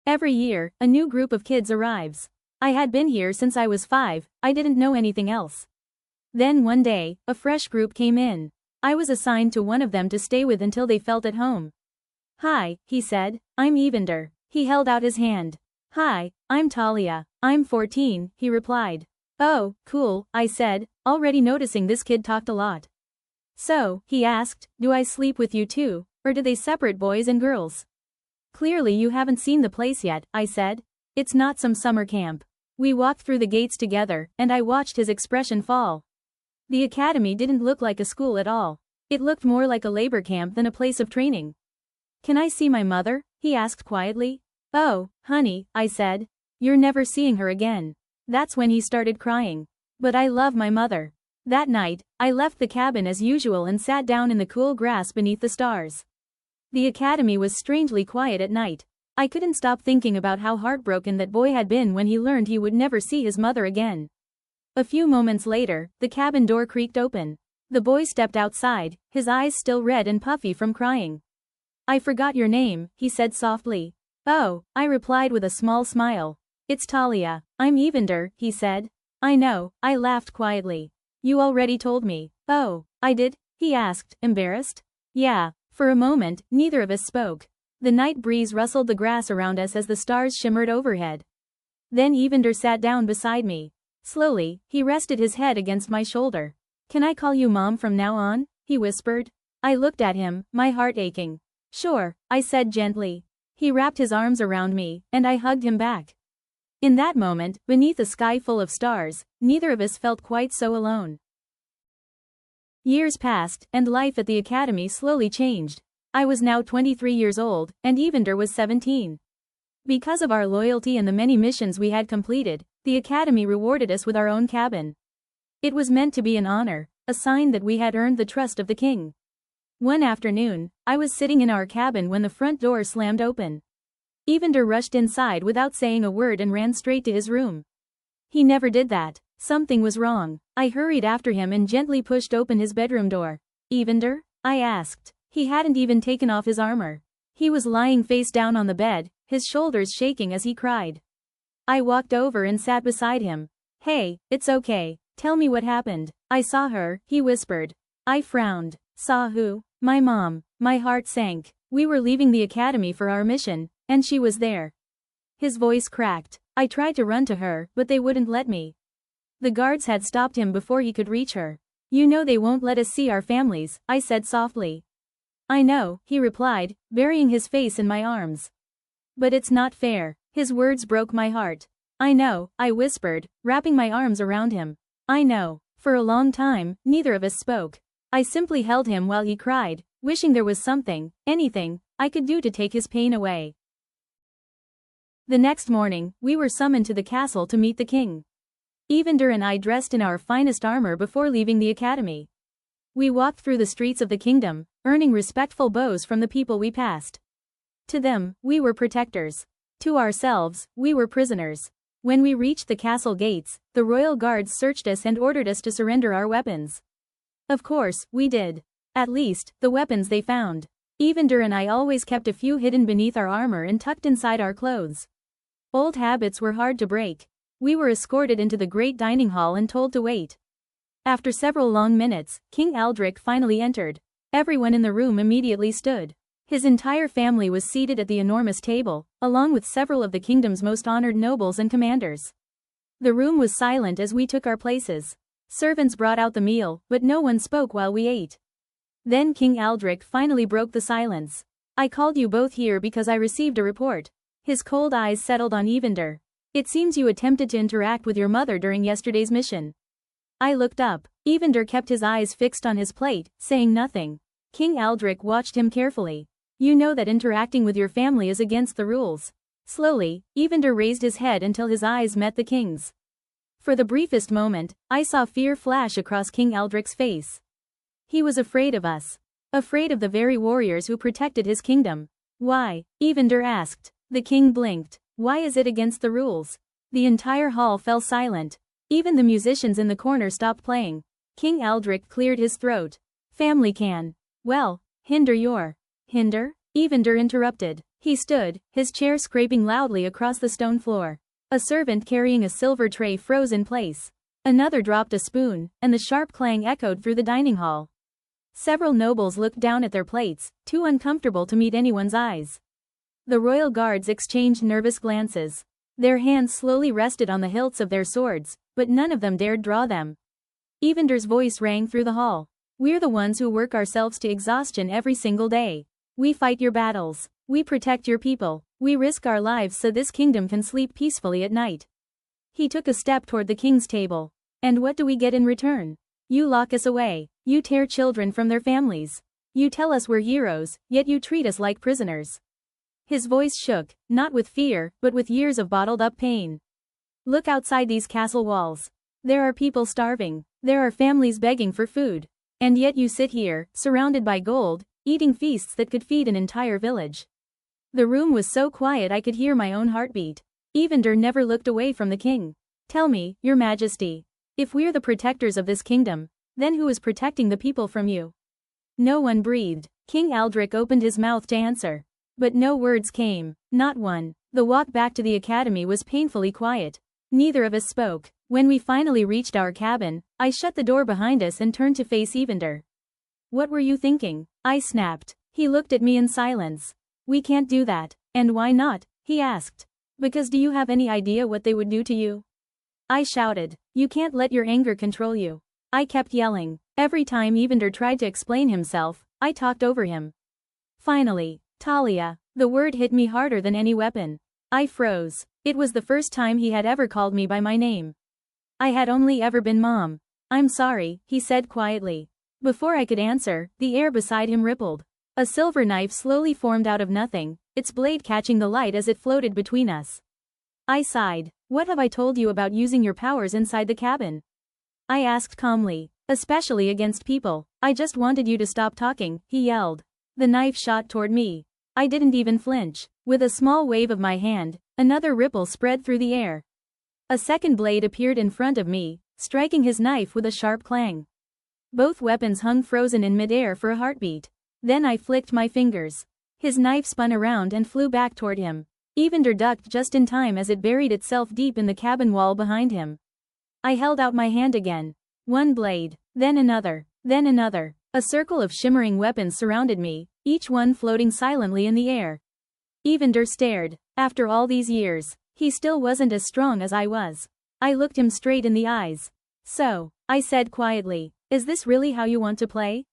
Every year, a new group of kids arrives. I had been here since I was 5, I didn't know anything else. Then one day, a fresh group came in. I was assigned to one of them to stay with until they felt at home. "Hi," he said, "I'm Evander." He held out his hand. "Hi, I'm Talia, I'm 14, he replied. "Oh, cool," I said, already noticing this kid talked a lot. "So," he asked, "do I sleep with you too, or do they separate boys and girls?" "Clearly you haven't seen the place yet," I said. "It's not some summer camp." We walked through the gates together, and I watched his expression fall. The academy didn't look like a school at all. It looked more like a labor camp than a place of training. "Can I see my mother?" he asked quietly. "Oh, honey," I said. "You're never seeing her again." That's when he started crying. "But I love my mother." That night, I left the cabin as usual and sat down in the cool grass beneath the stars. The academy was strangely quiet at night. I couldn't stop thinking about how heartbroken that boy had been when he learned he would never see his mother again. A few moments later, the cabin door creaked open. The boy stepped outside, his eyes still red and puffy from crying. "I forgot your name," he said softly. "Oh," I replied with a small smile. "It's Talia." "I'm Evander," he said. "I know," I laughed quietly. "You already told me." "Oh, I did?" he asked, embarrassed. "Yeah." For a moment, neither of us spoke. The night breeze rustled the grass around us as the stars shimmered overhead. Then Evander sat down beside me. Slowly, he rested his head against my shoulder. "Can I call you Mom from now on?" he whispered. I looked at him, my heart aching. "Sure," I said gently. He wrapped his arms around me, and I hugged him back. In that moment, beneath a sky full of stars, neither of us felt quite so alone. Years passed, and life at the academy slowly changed. I was now 23 years old, and Evander was 17. Because of our loyalty and the many missions we had completed, the academy rewarded us with our own cabin. It was meant to be an honor, a sign that we had earned the trust of the king. One afternoon, I was sitting in our cabin when the front door slammed open. Evander rushed inside without saying a word and ran straight to his room. He never did that. Something was wrong. I hurried after him and gently pushed open his bedroom door. "Evander?" I asked. He hadn't even taken off his armor. He was lying face down on the bed, his shoulders shaking as he cried. I walked over and sat beside him. "Hey, it's okay. Tell me what happened." "I saw her," he whispered. I frowned. "Saw who?" "My mom." My heart sank. We were leaving the academy for our mission, and she was there. His voice cracked. I tried to run to her, but they wouldn't let me. The guards had stopped him before he could reach her. "You know they won't let us see our families," I said softly. "I know," he replied, burying his face in my arms. "But it's not fair." His words broke my heart. "I know," I whispered, wrapping my arms around him. "I know." For a long time, neither of us spoke. I simply held him while he cried, wishing there was something, anything, I could do to take his pain away. The next morning, we were summoned to the castle to meet the king. Evander and I dressed in our finest armor before leaving the academy. We walked through the streets of the kingdom, earning respectful bows from the people we passed. To them, we were protectors. To ourselves, we were prisoners. When we reached the castle gates, the royal guards searched us and ordered us to surrender our weapons. Of course, we did. At least, the weapons they found. Evander and I always kept a few hidden beneath our armor and tucked inside our clothes. Old habits were hard to break. We were escorted into the great dining hall and told to wait. After several long minutes, King Aldrich finally entered. Everyone in the room immediately stood. His entire family was seated at the enormous table, along with several of the kingdom's most honored nobles and commanders. The room was silent as we took our places. Servants brought out the meal, but no one spoke while we ate. Then King Aldrich finally broke the silence. "I called you both here because I received a report." His cold eyes settled on Evander. "It seems you attempted to interact with your mother during yesterday's mission." I looked up. Evander kept his eyes fixed on his plate, saying nothing. King Aldrich watched him carefully. "You know that interacting with your family is against the rules." Slowly, Evander raised his head until his eyes met the king's. For the briefest moment, I saw fear flash across King Aldrich's face. He was afraid of us. Afraid of the very warriors who protected his kingdom. "Why?" Evander asked. The king blinked. "Why is it against the rules?" The entire hall fell silent. Even the musicians in the corner stopped playing. King Aldrich cleared his throat. "Family can. Well, hinder your." "Hinder?" Evander interrupted. He stood, his chair scraping loudly across the stone floor. A servant carrying a silver tray froze in place. Another dropped a spoon, and the sharp clang echoed through the dining hall. Several nobles looked down at their plates, too uncomfortable to meet anyone's eyes. The royal guards exchanged nervous glances. Their hands slowly rested on the hilts of their swords, but none of them dared draw them. Evander's voice rang through the hall. "We're the ones who work ourselves to exhaustion every single day. We fight your battles. We protect your people. We risk our lives so this kingdom can sleep peacefully at night." He took a step toward the king's table. "And what do we get in return? You lock us away. You tear children from their families. You tell us we're heroes, yet you treat us like prisoners." His voice shook, not with fear, but with years of bottled-up pain. "Look outside these castle walls. There are people starving. There are families begging for food. And yet you sit here, surrounded by gold, eating feasts that could feed an entire village." The room was so quiet I could hear my own heartbeat. Evander never looked away from the king. "Tell me, your majesty. If we're the protectors of this kingdom, then who is protecting the people from you?" No one breathed. King Aldrich opened his mouth to answer. But no words came, not one. The walk back to the academy was painfully quiet. Neither of us spoke. When we finally reached our cabin, I shut the door behind us and turned to face Evander. "What were you thinking?" I snapped. He looked at me in silence. "We can't do that." "And why not?" he asked. "Because do you have any idea what they would do to you?" I shouted. "You can't let your anger control you." I kept yelling. Every time Evander tried to explain himself, I talked over him. Finally, "Talia." The word hit me harder than any weapon. I froze. It was the first time he had ever called me by my name. I had only ever been Mom. "I'm sorry," he said quietly. Before I could answer, the air beside him rippled. A silver knife slowly formed out of nothing, its blade catching the light as it floated between us. I sighed. "What have I told you about using your powers inside the cabin?" I asked calmly. "Especially against people. I just wanted you to stop talking," he yelled. The knife shot toward me. I didn't even flinch. With a small wave of my hand, another ripple spread through the air. A second blade appeared in front of me, striking his knife with a sharp clang. Both weapons hung frozen in midair for a heartbeat. Then I flicked my fingers. His knife spun around and flew back toward him. Evander ducked just in time as it buried itself deep in the cabin wall behind him. I held out my hand again. One blade, then another, then another. A circle of shimmering weapons surrounded me, each one floating silently in the air. Evander stared. After all these years, he still wasn't as strong as I was. I looked him straight in the eyes. "So," I said quietly, "is this really how you want to play?"